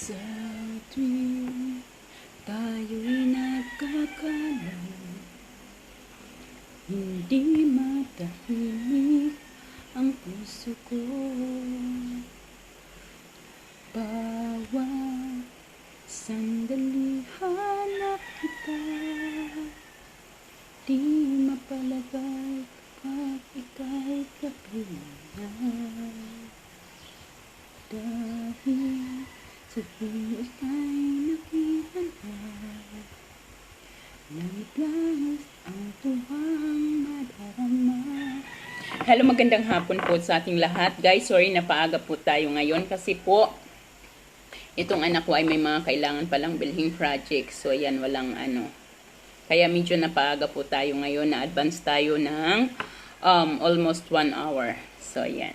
Sa tuwing tayo'y nagkakaroon, hindi matahimik ang puso ko. Bawat sandali hanap kita, di mapalagay kapag ika'y kapilangan. Dahil sa tuwing ika'y nakita na, langit-langit ang tuwang madarama. Hello, magandang hapon po sa ating lahat. Guys, sorry na paaga po tayo ngayon kasi po itong anak ko ay may mga kailangan palang bilhing project. So yan, walang ano. Kaya medyo napaaga po tayo ngayon, na-advance tayo ng almost 1 hour. So yan.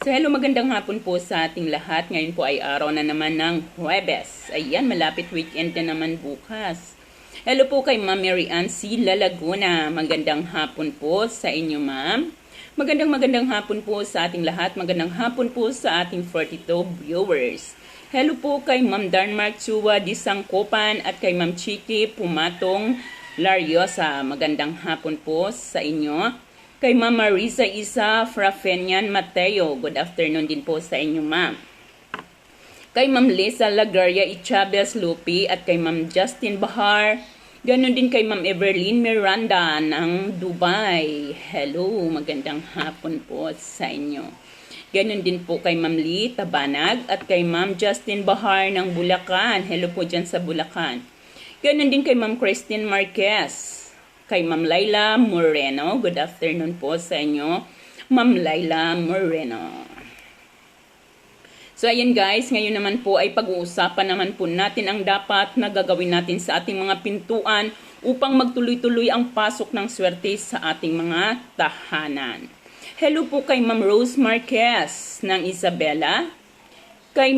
So hello, magandang hapon po sa ating lahat. Ngayon po ay araw na naman ng Huwebes. Ayan, malapit weekend na naman bukas. Hello po kay Ma'am Mary Ann C. Laguna. Magandang hapon po sa inyo, ma'am. Magandang hapon po sa ating lahat. Magandang hapon po sa ating 42 viewers. Hello po kay Ma'am Darmark Chua Disangkopan at kay Ma'am Chiki Pumatong Lariosa. Magandang hapon po sa inyo. Kay Ma'am Marisa Isa Frafenian Mateo. Good afternoon din po sa inyo, ma'am. Kay Ma'am Lisa Lagaria Ichabes Lupi at kay Ma'am Justin Bahar. Ganon din kay Ma'am Everlyn Miranda ng Dubai. Hello, magandang hapon po sa inyo. Ganon din po kay Ma'am Lee Tabanag at kay Ma'am Justin Bahar ng Bulacan. Hello po dyan sa Bulacan. Ganon din kay Ma'am Christine Marquez. Kay Ma'am Laila Moreno. Good afternoon po sa inyo, Ma'am Laila Moreno. So ayan guys, ngayon naman po ay pag-uusapan naman po natin ang dapat na gagawin natin sa ating mga pintuan upang magtuloy-tuloy ang pasok ng swerte sa ating mga tahanan. Hello po kay Ma'am Rose Marquez ng Isabela. Kay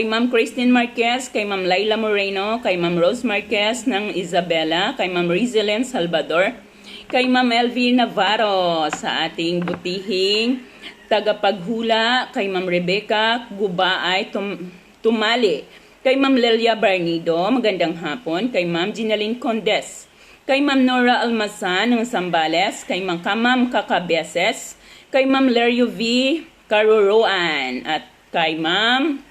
Ma'am Christine Marquez, kay Ma'am Laila Moreno, kay Ma'am Rose Marquez ng Isabela, kay Ma'am Rizelen Salvador, kay Ma'am Elvie Navarro sa ating butihing tagapaghula, kay Ma'am Rebecca Gubaay Tumali, kay Ma'am Lelia Barnido, magandang hapon, kay Ma'am Ginaline Condes, kay Ma'am Nora Almasan ng Zambales, kay Ma'am Kakabeses, kay Ma'am Lerio V. Karuruan, at kay Ma'am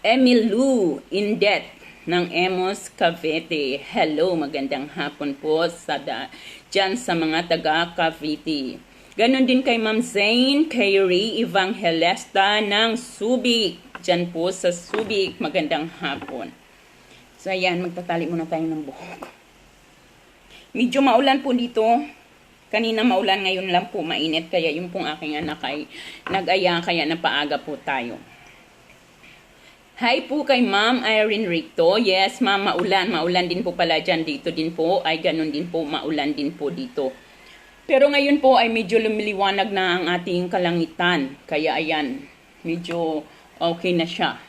Emilu Indet ng Emos Cavite. Hello, magandang hapon po dyan sa mga taga Cavite. Ganon din kay Ma'am Zane Kayri Evangelista ng Subic. Dyan po sa Subic, magandang hapon. So ayan, magtatali muna tayo ng buhok. Medyo maulan po dito. Kanina maulan, ngayon lang po mainit. Kaya yung pong aking anak ay nag-aya, kaya napaaga po tayo. Hi po kay Ma'am Irene Ricto. Yes, ma'am, maulan. Maulan din po pala dyan. Dito din po ay ganun din po. Maulan din po dito. Pero ngayon po ay medyo lumiliwanag na ang ating kalangitan. Kaya ayan, medyo okay na siya.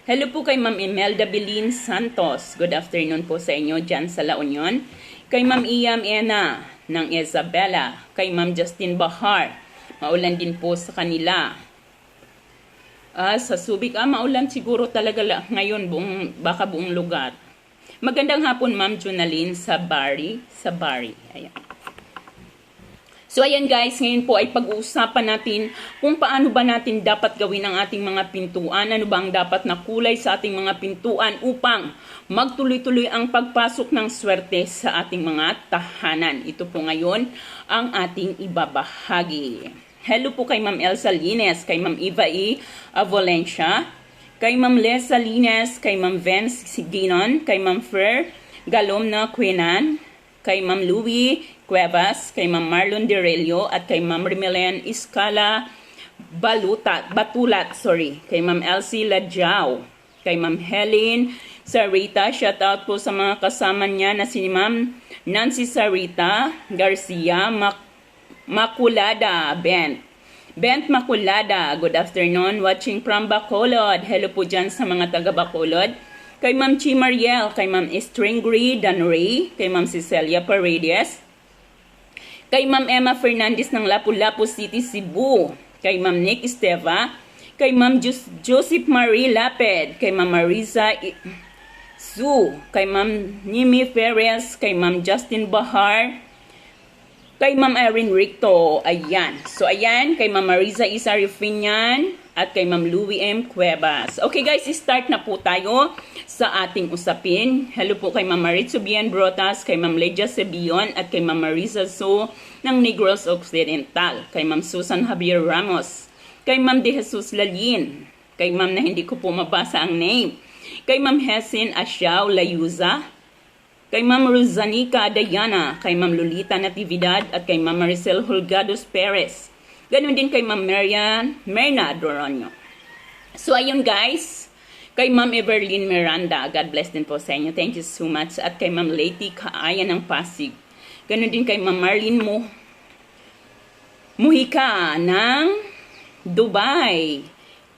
Hello po kay Ma'am Imelda Belin Santos. Good afternoon po sa inyo dyan sa La Union. Kay Ma'am Iyam Ena ng Isabela. Kay Ma'am Justin Bahar. Maulan din po sa kanila. Sa Subic, maulan siguro talaga ngayon, baka buong lugar. Magandang hapon, Ma'am Junalyn sa Bari. Ayan. So, ayan guys, ngayon po ay pag-uusapan natin kung paano ba natin dapat gawin ang ating mga pintuan. Ano ba ang dapat na kulay sa ating mga pintuan upang magtuloy-tuloy ang pagpasok ng swerte sa ating mga tahanan. Ito po ngayon ang ating ibabahagi. Hello po kay Ma'am Elsa Lines, kay Ma'am Eva E. Valencia, kay Ma'am Lesa Lines, kay Ma'am Vance Siginon, kay Ma'am Fer Galomna Quinan, kay Ma'am Louie Cuevas, kay Ma'am Marlon Derelio, at kay Ma'am Rimelen Iscala Batulat, kay Ma'am Elsie Ladjao, kay Ma'am Helen Sarita. Shout out po sa mga kasama niya na si Ma'am Nancy Sarita Garcia Makulada, Bent Makulada, good afternoon, watching from Bacolod. Hello po dyan sa mga taga Bacolod. Kay Ma'am Chi Mariel, kay Ma'am Stringri Danray, kay Ma'am Cecilia Paredes, kay Ma'am Emma Fernandez ng Lapu-Lapu City, Cebu, kay Ma'am Nick Esteva, kay Ma'am Joseph Marie Lapid, kay Ma'am Marisa Su, kay Ma'am Nimi Perez, kay Ma'am Justin Bahar, kay Ma'am Erin Ricto. Ayan. So, ayan. Kay Ma'am Marisa Isa Rifinian at kay Ma'am Louie M. Cuevas. Okay guys, start na po tayo sa ating usapin. Hello po kay Ma'am Maritzo Bian Brotas, kay Ma'am Ledia Sebion at kay Ma'am Marisa So ng Negros Occidental. Kay Ma'am Susan Javier Ramos. Kay Ma'am De Jesus Lalin. Kay Ma'am na hindi ko po mabasa ang name. Kay Ma'am Hesin Asyaw Layuza. Kay Ma'am Rosanica Dayana, kay Ma'am Lolita Natividad, at kay Ma'am Maricel Holgados Perez. Ganon din kay Ma'am Merna Doronio. So, ayun guys, kay Ma'am Everlyn Miranda, God bless din po sa inyo. Thank you so much. At kay Ma'am Lady Kaaya ng Pasig. Ganon din kay Ma'am Marlene Muhika ng Dubai.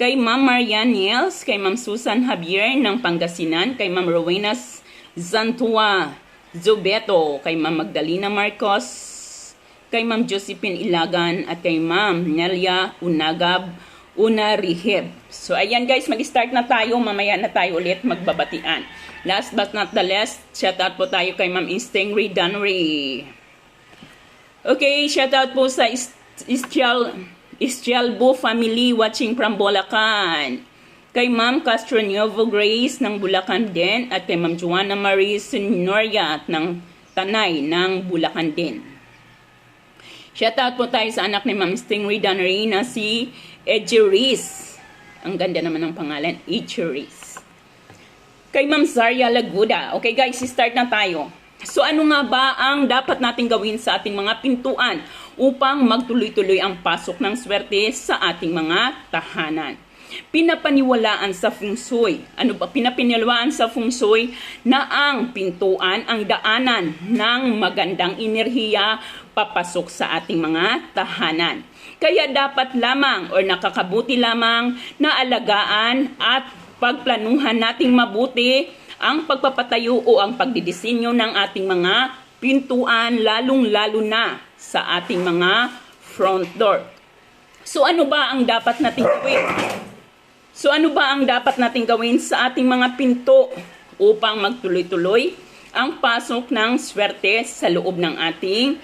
Kay Ma'am Marian Niels, kay Ma'am Susan Javier ng Pangasinan, kay Ma'am Rowena Zantua Zubeto, kay Ma'am Magdalena Marcos, kay Ma'am Josephine Ilagan, at kay Ma'am Nelia Unarihib. So, ayan guys, mag-start na tayo. Mamaya na tayo ulit magbabatian. Last but not the least, shout out po tayo kay Ma'am Stingray Danry. Okay, shout out po sa Istialbo family watching from Bulacan. Kay Ma'am Castro Nuevo Grace ng Bulacan din, at kay Ma'am Joanna Marie Senoria ng Tanay ng Bulacan din. Shoutout po tayo sa anak ni Ma'am Stingray Danry na si Edgeris. Ang ganda naman ng pangalan, Edgeris. Kay Ma'am Zaria Laguda. Okay guys, start na tayo. So ano nga ba ang dapat natin gawin sa ating mga pintuan upang magtuloy-tuloy ang pasok ng swerte sa ating mga tahanan? Pinapaniwalaan sa feng shui. Ano ba? Pinapaniwalaan sa feng shui na ang pintuan ang daanan ng magandang enerhiya papasok sa ating mga tahanan. Kaya dapat lamang or nakakabuti lamang na alagaan at pagplanuhan nating mabuti ang pagpapatayo o ang pagdidisenyo ng ating mga pintuan, lalong-lalo na sa ating mga front door. So ano ba ang dapat nating gawin? Sa ating mga pinto upang magtuloy-tuloy ang pasok ng swerte sa loob ng ating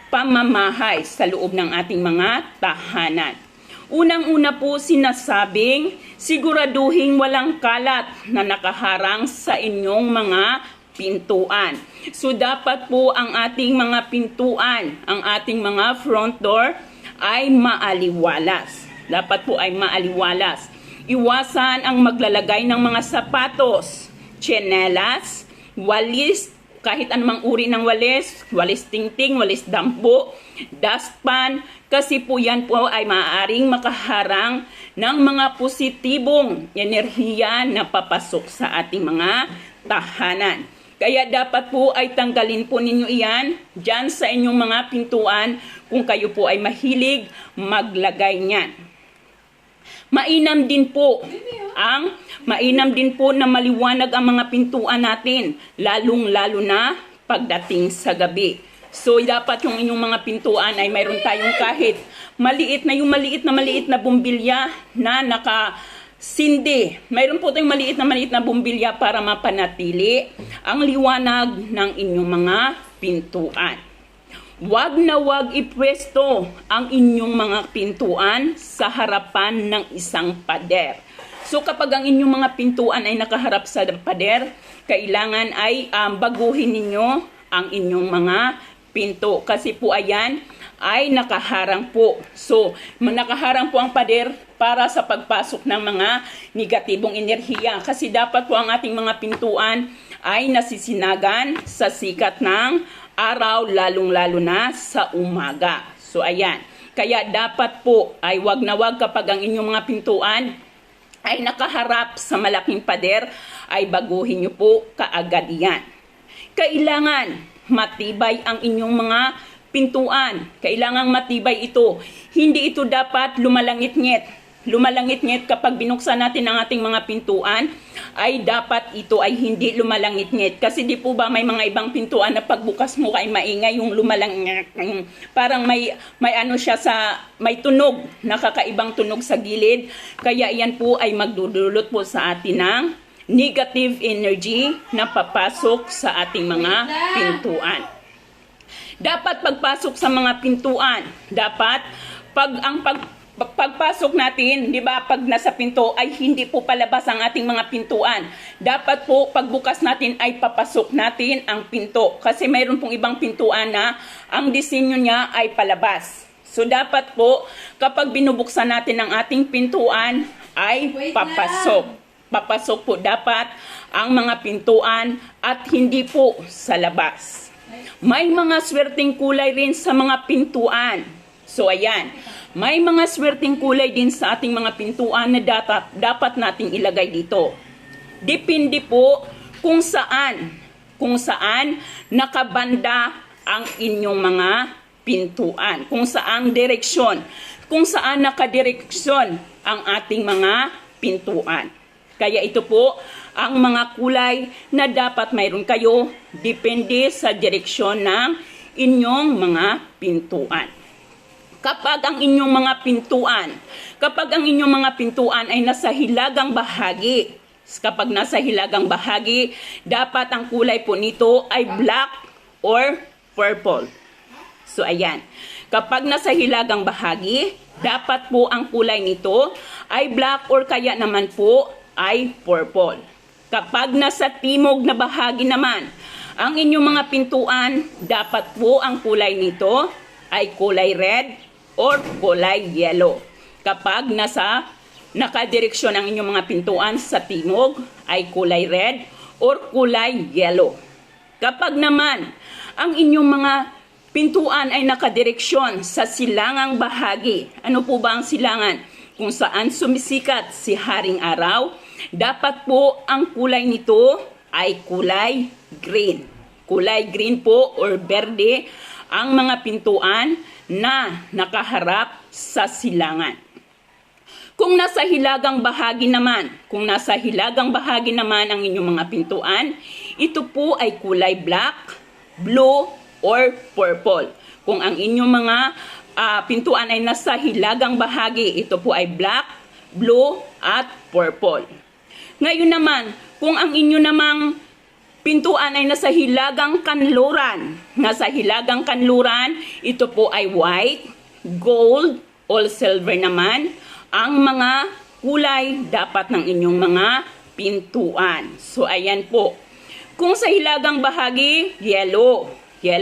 pamamahay, sa loob ng ating mga tahanan? Unang-una po sinasabing siguraduhin walang kalat na nakaharang sa inyong mga pintuan. So dapat po ang ating mga pintuan, ang ating mga front door ay maaliwalas. Dapat po ay maaliwalas. Iwasan ang maglalagay ng mga sapatos, tsinelas, walis, kahit anumang uri ng walis, walis tingting, walis dampo, dustpan, kasi po yan po ay maaaring makaharang ng mga positibong enerhiya na papasok sa ating mga tahanan. Kaya dapat po ay tanggalin po ninyo iyan dyan sa inyong mga pintuan kung kayo po ay mahilig maglagay niyan. Mainam din po na maliwanag ang mga pintuan natin, lalong-lalo na pagdating sa gabi. So dapat yung inyong mga pintuan ay mayroon tayong kahit maliit na bumbilya na nakasindi. Mayroon po tayong maliit na bumbilya para mapanatili ang liwanag ng inyong mga pintuan. Wag na wag ipwesto ang inyong mga pintuan sa harapan ng isang pader. So kapag ang inyong mga pintuan ay nakaharap sa pader, kailangan ay baguhin ninyo ang inyong mga pinto. Kasi po ayan ay nakaharang po. So nakaharang po ang pader para sa pagpasok ng mga negatibong enerhiya. Kasi dapat po ang ating mga pintuan ay nasisinagan sa sikat ng araw, lalong-lalo na sa umaga. So, ayan. Kaya dapat po ay wag na wag kapag ang inyong mga pintuan ay nakaharap sa malaking pader, ay baguhin nyo po kaagad yan. Kailangan matibay ang inyong mga pintuan. Kailangan matibay ito. Hindi ito dapat lumalangit-ngit. lumalangit-ngit kapag binuksan natin ang ating mga pintuan, ay dapat ito ay hindi lumalangit-ngit. Kasi di po ba may mga ibang pintuan na pagbukas mo ay maingay yung lumalangit, parang may ano siya may tunog, nakakaibang tunog sa gilid. Kaya yan po ay magdudulot po sa atin ng negative energy na papasok sa ating mga pintuan. Dapat pagpasok sa mga pintuan, dapat pagpasok natin, di ba, pag nasa pinto ay hindi po palabas ang ating mga pintuan. Dapat po pagbukas natin ay papasok natin ang pinto. Kasi mayroon pong ibang pintuan na ang disenyo niya ay palabas. So dapat po kapag binubuksan natin ang ating pintuan ay papasok. Papasok po dapat ang mga pintuan at hindi po sa labas. May mga swerteng kulay rin sa mga pintuan. So ayan, may mga swerteng kulay din sa ating mga pintuan na dapat nating ilagay dito. Depende po kung saan nakabanda ang inyong mga pintuan. Kung saan direksyon, kung saan nakadireksyon ang ating mga pintuan. Kaya ito po ang mga kulay na dapat mayroon kayo depende sa direksyon ng inyong mga pintuan. Kapag ang inyong mga pintuan ay nasa hilagang bahagi, dapat ang kulay po nito ay black or purple. So ayan, kapag nasa hilagang bahagi, dapat po ang kulay nito ay black or kaya naman po ay purple. Kapag nasa timog na bahagi naman, ang inyong mga pintuan, dapat po ang kulay nito ay kulay red or kulay yellow. Kapag nakadireksyon ang inyong mga pintuan sa timog, ay kulay red or kulay yellow. Kapag naman ang inyong mga pintuan ay nakadireksyon sa silangang bahagi, ano po ba ang silangan? Kung saan sumisikat si Haring Araw, dapat po ang kulay nito ay kulay green. Kulay green po or berde ang mga pintuan na nakaharap sa silangan. Kung nasa hilagang bahagi naman ang inyong mga pintuan, ito po ay kulay black, blue, or purple. Kung ang inyong mga pintuan ay nasa hilagang bahagi, ito po ay black, blue, at purple. Ngayon naman, kung ang inyo namang pintuan ay nasa hilagang kanluran, ito po ay white, gold, or silver naman, ang mga kulay dapat ng inyong mga pintuan. So ayan po. Kung sa hilagang bahagi, yellow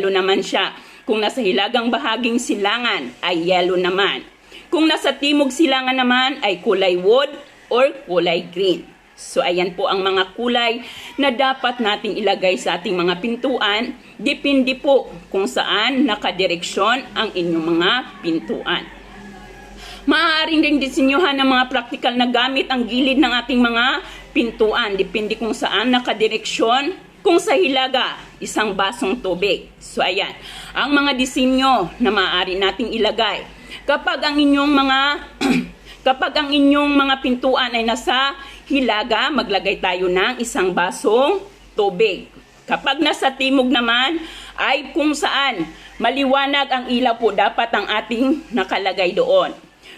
naman siya. Kung nasa hilagang bahaging silangan, ay yellow naman. Kung nasa timog silangan naman, ay kulay wood or kulay green. So, ayan po ang mga kulay na dapat nating ilagay sa ating mga pintuan. Depende po kung saan nakadireksyon ang inyong mga pintuan. Maaaring ring disenyohan ng mga praktikal na gamit ang gilid ng ating mga pintuan. Depende kung saan nakadireksyon. Kung sa hilaga, isang basong tubig. So ayan, ang mga disenyo na maaari nating ilagay. Kapag ang inyong mga pintuan ay nasa hilaga, maglagay tayo ng isang basong tubig. Kapag nasa timog naman, ay kung saan maliwanag ang ilaw po dapat ang ating nakalagay doon.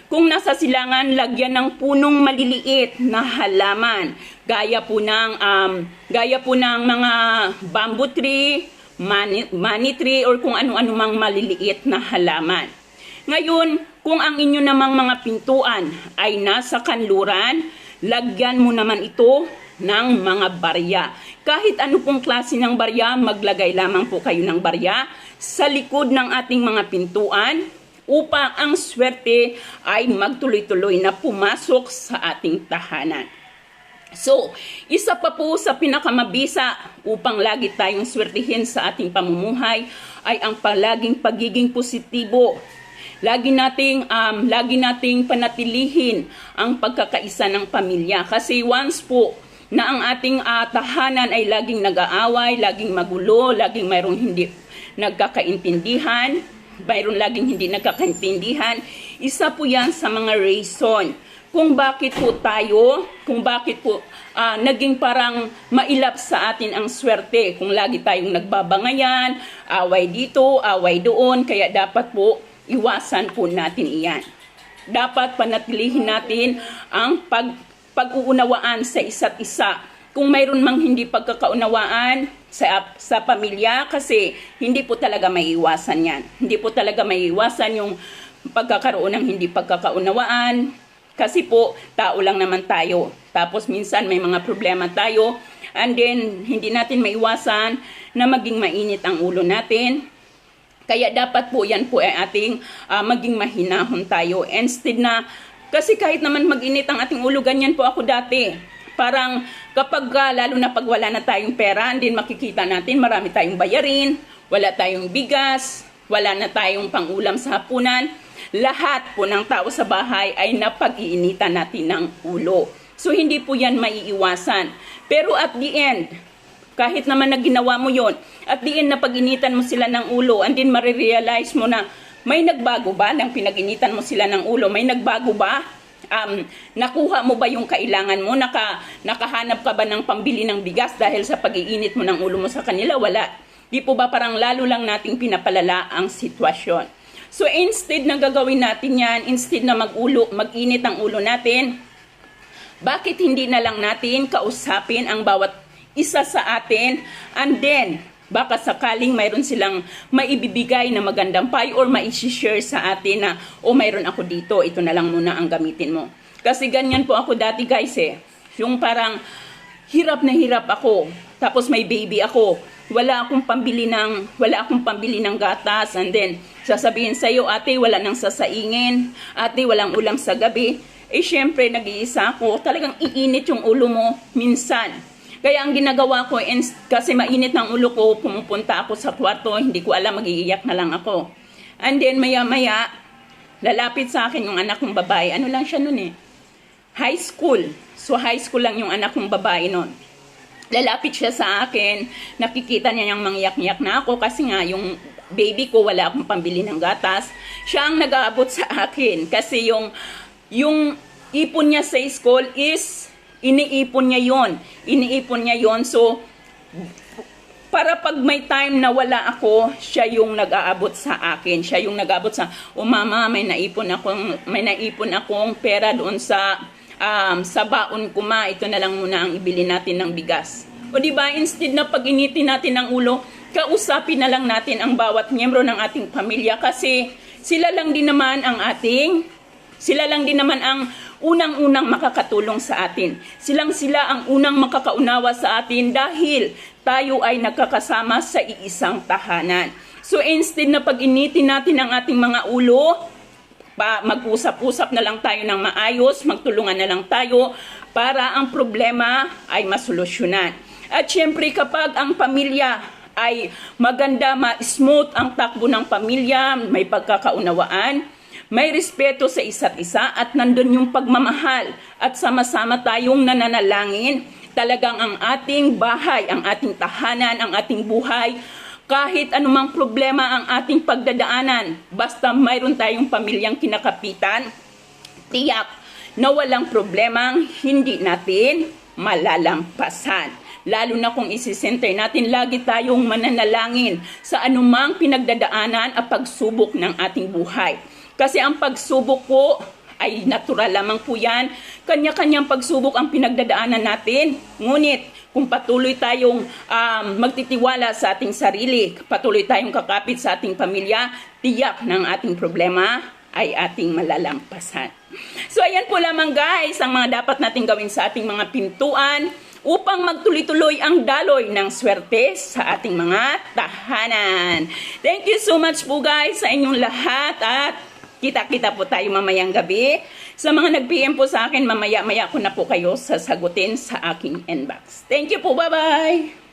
Kung nasa silangan, lagyan ng punong maliliit na halaman. Gaya po ng mga bamboo tree, money tree, or kung ano-ano mang maliliit na halaman. Ngayon, kung ang inyo namang mga pintuan ay nasa kanluran, lagyan mo naman ito ng mga barya. Kahit ano pong klase ng barya, maglagay lamang po kayo ng barya sa likod ng ating mga pintuan, upang ang swerte ay magtuloy-tuloy na pumasok sa ating tahanan. So, isa pa po sa pinakamabisa upang lagi tayong swertihin sa ating pamumuhay ay ang palaging pagiging positibo. Lagi nating panatilihin ang pagkakaisa ng pamilya. Kasi once po na ang ating tahanan ay laging nag-aaway, laging magulo, laging mayroong hindi nagkakaintindihan, isa po yan sa mga reason kung bakit po naging parang mailap sa atin ang swerte. Kung lagi tayong nagbabangayan, away dito, away doon, kaya dapat po iwasan po natin iyan. Dapat panatilihin natin ang pag-uunawaan sa isa't isa. Kung mayroon mang hindi pagkakaunawaan sa pamilya, kasi hindi po talaga maiiwasan yan. Hindi po talaga maiiwasan yung pagkakaroon ng hindi pagkakaunawaan. Kasi po, tao lang naman tayo. Tapos minsan may mga problema tayo. And then, hindi natin maiwasan na maging mainit ang ulo natin. Kaya dapat po yan po ay ating maging mahinahon tayo. Instead na, kasi kahit naman mag-init ang ating ulo, ganyan po ako dati. Parang kapag lalo na pag wala na tayong pera, and then makikita natin marami tayong bayarin, wala tayong bigas, wala na tayong pangulam sa hapunan. Lahat po ng tao sa bahay ay napag-iinitan natin ng ulo. So, hindi po yan maiiwasan. Pero at the end, kahit naman na ginawa mo yon, at the end na pag-initan mo sila ng ulo, and then marirealize mo na may nagbago ba nang pinag-initan mo sila ng ulo? May nagbago ba? Nakuha mo ba yung kailangan mo? Nakahanap ka ba ng pambili ng bigas dahil sa pag-iinit mo ng ulo mo sa kanila? Wala. Di po ba parang lalo lang nating pinapalala ang sitwasyon? So instead na gagawin natin yan, instead na mag-init ang ulo natin, bakit hindi na lang natin kausapin ang bawat isa sa atin, and then baka sakaling mayroon silang maibibigay na magandang payo or maishishare sa atin na, mayroon ako dito, ito na lang muna ang gamitin mo. Kasi ganyan po ako dati guys yung parang hirap na hirap ako, tapos may baby ako, wala akong pambili ng gatas, and then sasabihin sa iyo, ate, wala nang sasaingin, ate, walang ulam sa gabi. Syempre, nag-iisa ako, talagang iinit yung ulo mo minsan. Kaya ang ginagawa ko, kasi mainit ng ulo ko, pumupunta ako sa kwarto, hindi ko alam, mag-iiyak na lang ako. And then, maya-maya, lalapit sa akin yung anak kong babae. Ano lang siya nun high school. So, high school lang yung anak kong babae nun. Lalapit siya sa akin, nakikita niya yung mangyak-nyak na ako kasi nga yung baby ko wala akong pambili ng gatas. Siya ang nag-aabot sa akin kasi yung ipon niya sa school is iniipon niya yon. So para pag may time na wala ako, siya yung nag-aabot sa akin. Siya yung nag-aabot sa, mama, may naipon akong pera doon sa baon ko, ma, ito na lang muna ang ibili natin ng bigas. O diba, instead na pag-initin natin ang ulo, kausapin na lang natin ang bawat miyembro ng ating pamilya kasi sila lang din naman ang unang-unang makakatulong sa atin. Sila ang unang makakaunawa sa atin dahil tayo ay nagkakasama sa iisang tahanan. So instead na pag-initin natin ang ating mga ulo, mag-usap-usap na lang tayo ng maayos, magtulungan na lang tayo para ang problema ay masolusyonan. At syempre kapag ang pamilya ay maganda, ma-smooth ang takbo ng pamilya, may pagkakaunawaan, may respeto sa isa't isa at nandun yung pagmamahal at sama-sama tayong nananalangin, talagang ang ating bahay, ang ating tahanan, ang ating buhay, kahit anumang problema ang ating pagdadaanan, basta mayroon tayong pamilyang kinakapitan, tiyak na walang problemang hindi natin malalampasan. Lalo na kung isisenter natin, lagi tayong mananalangin sa anumang pinagdadaanan at pagsubok ng ating buhay. Kasi ang pagsubok po ay natural lamang po yan. Kanya-kanyang pagsubok ang pinagdadaanan natin. Ngunit kung patuloy tayong magtitiwala sa ating sarili, patuloy tayong kakapit sa ating pamilya, tiyak ng ating problema ay ating malalampasan. So ayan po lamang guys, ang mga dapat natin gawin sa ating mga pintuan upang magtuloy-tuloy ang daloy ng swerte sa ating mga tahanan. Thank you so much po guys sa inyong lahat at kita-kita po tayo mamayang gabi. Sa mga nag-PM po sa akin, mamaya-maya ko na po kayo sasagutin sa aking inbox. Thank you po, bye-bye!